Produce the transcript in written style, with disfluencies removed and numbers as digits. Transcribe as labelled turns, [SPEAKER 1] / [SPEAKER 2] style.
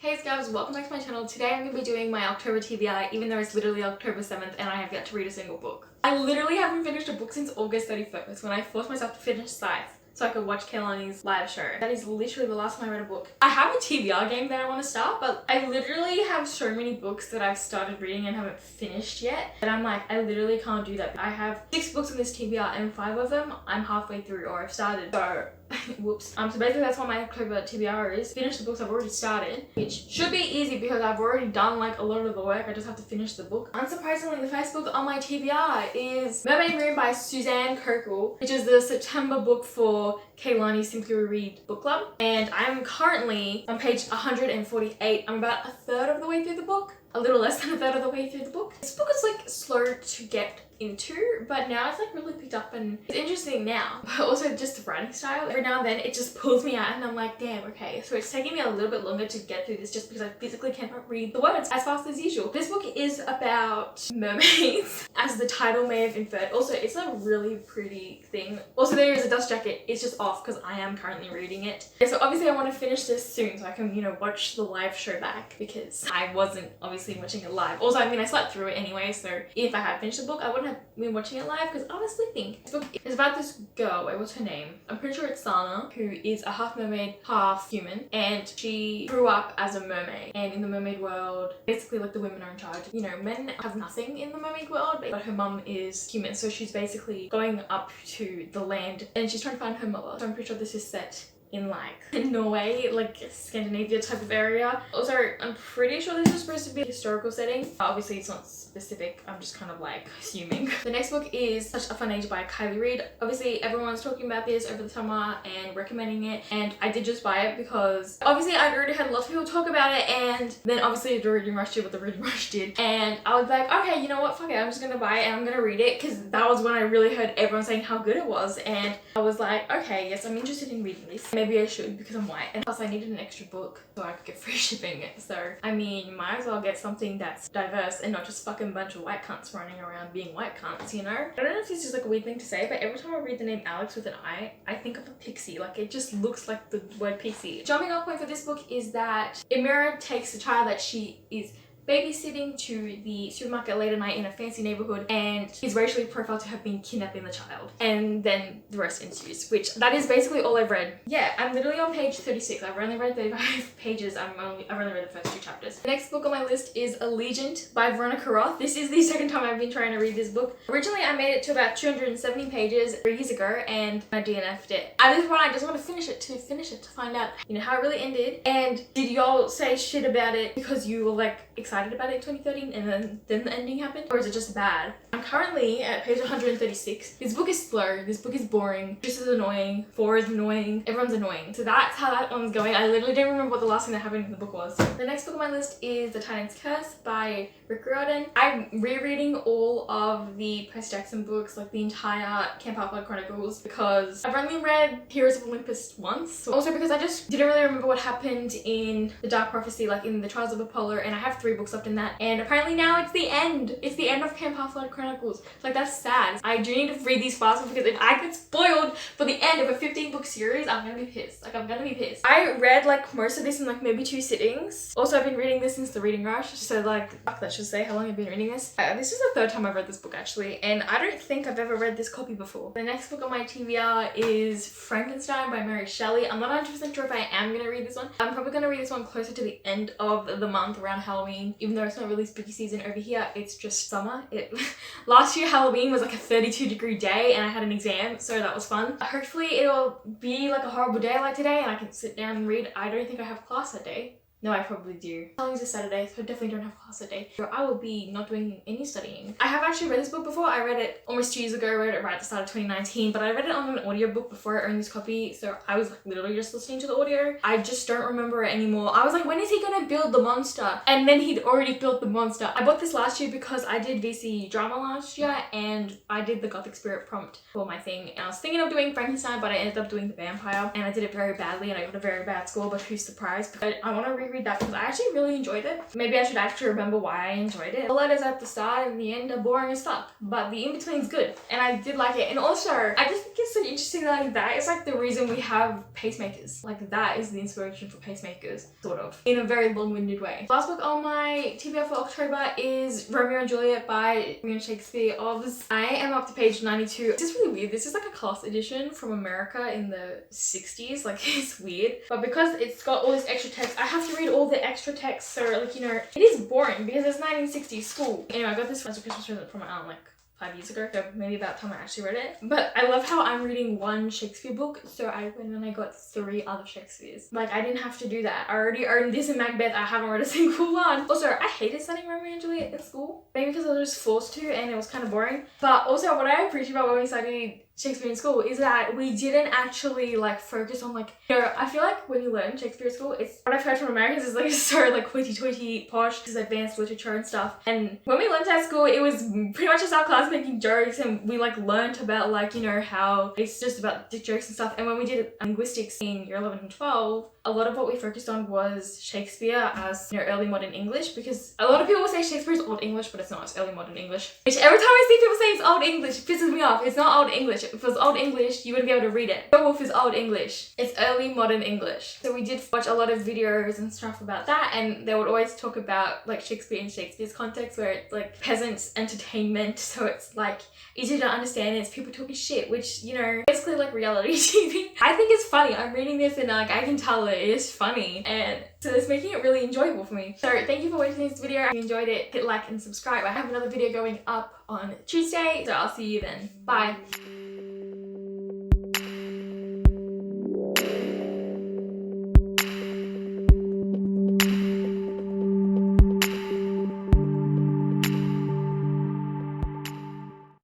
[SPEAKER 1] Hey guys, welcome back to my channel. Today I'm going to be doing my October TBR, even though it's literally October 7th and I have yet to read a single book. I literally haven't finished a book since August 31st when I forced myself to finish Scythe so I could watch Kaylani's live show. That is literally the last time I read a book. I have a TBR game that I want to start, but I literally have so many books that I've started reading and haven't finished yet that I'm like, I literally can't do that. I have 6 books in this TBR and 5 of them I'm halfway through or I've started. So whoops. So basically that's what my October TBR is. Finish the books I've already started, which should be easy because I've already done like a lot of the work. I just have to finish the book. Unsurprisingly, the first book on my TBR is Mermaid Room by Suzanne Kokal, which is the September book for Kaylani's Simply Read book club. And I'm currently on page 148. I'm about a third of the way through the book. A little less than a third of the way through the book. This book is like slow to get into, but now it's like really picked up and it's interesting now. But also just the writing style. Every now and then it just pulls me out and I'm like, damn, okay. So it's taking me a little bit longer to get through this just because I physically cannot read the words as fast as usual. This book is about mermaids, as the title may have inferred. Also, it's a really pretty thing. Also, there is a dust jacket. It's just off because I am currently reading it. Yeah, so obviously I want to finish this soon so I can, you know, watch the live show back because I wasn't obviously watching it live. Also, I mean, I slept through it anyway, so if I had finished the book, I wouldn't have been watching it live because I was sleeping. This book is about this girl. Wait, what's her name? I'm pretty sure it's Sana, who is a half mermaid, half human, and she grew up as a mermaid. And in the mermaid world, basically like the women are in charge. You know, men have nothing in the mermaid world, but her mum is human, so she's basically going up to the land and she's trying to find her mother. So I'm pretty sure this is set in like Norway, like Scandinavia type of area. Also, I'm pretty sure this is supposed to be a historical setting. Obviously it's not specific, I'm just kind of like assuming. The next book is Such a Fun Age by Kylie Reid. Obviously everyone's talking about this over the summer and recommending it, and I did just buy it because obviously I'd already had a lot of people talk about it, and then obviously the reading rush did what the reading rush did, and I was like, okay, you know what, fuck it, I'm just gonna buy it and I'm gonna read it, because that was when I really heard everyone saying how good it was, and I was like, okay, yes, I'm interested in reading this. Maybe I should because I'm white, and plus I needed an extra book so I could get free shipping. So I mean, might as well get something that's diverse and not just fucking bunch of white cunts running around being white cunts, you know? I don't know if this is like a weird thing to say, but every time I read the name Alex with an I think of a pixie. Like, it just looks like the word pixie. Jumping off point for this book is that Emira takes a child that she is babysitting to the supermarket late at night in a fancy neighborhood, and is racially profiled to have been kidnapping the child, and then the rest ensues, which that is basically all I've read. Yeah, I'm literally on page 36. I've only read 35 pages. I've only read the first 2 chapters. The next book on my list is Allegiant by Veronica Roth. This is the second time I've been trying to read this book. Originally I made it to about 270 pages 3 years ago and I DNF'd it. At this point I just want to finish it to find out, you know, how it really ended. And did y'all say shit about it because you were like excited about it in 2013 and then the ending happened, or is it just bad? I'm currently at page 136. This book is slow, this book is boring, this is annoying, 4 is annoying, everyone's annoying. So that's how that one's going. I literally don't remember what the last thing that happened in the book was. The next book on my list is The Titan's Curse by Rick Riordan. I'm rereading all of the Percy Jackson books, like the entire Camp Half-Blood Chronicles, because I've only read Heroes of Olympus once. Also because I just didn't really remember what happened in The Dark Prophecy, like in the Trials of Apollo, and I have 3 books left in that, and apparently now it's the end. It's the end of Camp Half-Blood Chronicles. Like, that's sad. I do need to read these faster because if I get spoiled for the end of a 15-book series, I'm gonna be pissed. Like, I'm gonna be pissed. I read like most of this in like maybe 2 sittings. Also, I've been reading this since the reading rush, so like, fuck, that should say how long I've been reading this. This is the 3rd time I've read this book actually, and I don't think I've ever read this copy before. The next book on my TBR is Frankenstein by Mary Shelley. I'm not 100% sure if I am gonna read this one. I'm probably gonna read this one closer to the end of the month around Halloween, even though it's not really spooky season over here. It's just summer. Last year Halloween was like a 32-degree day and I had an exam, so that was fun. Hopefully it'll be like a horrible day like today and I can sit down and read. I don't think I have class that day. No, I probably do. Halloween's a Saturday, so I definitely don't have class that day. So I will be not doing any studying. I have actually read this book before. I read it almost 2 years ago. I read it right at the start of 2019, but I read it on an audiobook before I owned this copy, so I was like literally just listening to the audio. I just don't remember it anymore. I was like, when is he gonna build the monster? And then he'd already built the monster. I bought this last year because I did VC drama last year and I did the Gothic Spirit prompt for my thing. And I was thinking of doing Frankenstein, but I ended up doing the vampire and I did it very badly and I got a very bad score, but who's surprised? Because I want to reread reread that because I actually really enjoyed it. Maybe I should actually remember why I enjoyed it. The letters at the start and the end are boring as fuck, but the in-between's good. And I did like it. And also, I just think it's so interesting that like that is like the reason we have pacemakers. Like that is the inspiration for pacemakers, sort of, in a very long-winded way. Last book on my TBR for October is Romeo and Juliet by William Shakespeare. I am up to page 92. This is really weird. This is like a class edition from America in the 60s. Like it's weird. But because it's got all this extra text, I have to read all the extra text. So like, you know, it is boring because it's 1960s school. Anyway, I got this as a Christmas present from my aunt like 5 years ago, so maybe about the time I actually read it. But I love how I'm reading one Shakespeare book, so I went and I got 3 other Shakespeares. Like, I didn't have to do that. I already owned this and Macbeth. I haven't read a single one. Also, I hated studying Romeo and Juliet in school, maybe because I was just forced to and it was kind of boring. But also, what I appreciate about when we studied Shakespeare in school is that we didn't actually like focus on like, you know, I feel like when you learn Shakespeare at school, it's what I've heard from Americans is like so like hoity-toity posh, this advanced literature and stuff. And when we learned at school, it was pretty much just our class making jokes and we like learned about like, you know, how it's just about dick jokes and stuff. And when we did linguistics in year 11 and 12, a lot of what we focused on was Shakespeare as, you know, early modern English, because a lot of people say Shakespeare is old English, but it's not, it's early modern English. Which every time I see people say it's old English, it pisses me off. It's not old English. If it was old English, you wouldn't be able to read it. Beowulf is old English. It's early modern English. So we did watch a lot of videos and stuff about that, and they would always talk about like Shakespeare in Shakespeare's context, where it's like peasants entertainment, so it's like easy to understand, it's people talking shit, which, you know, basically like reality TV. I think it's funny. I'm reading this and like I can tell it is funny, and so it's making it really enjoyable for me. So thank you for watching this video. If you enjoyed it, hit like and subscribe. I have another video going up on Tuesday, so I'll see you then. Bye.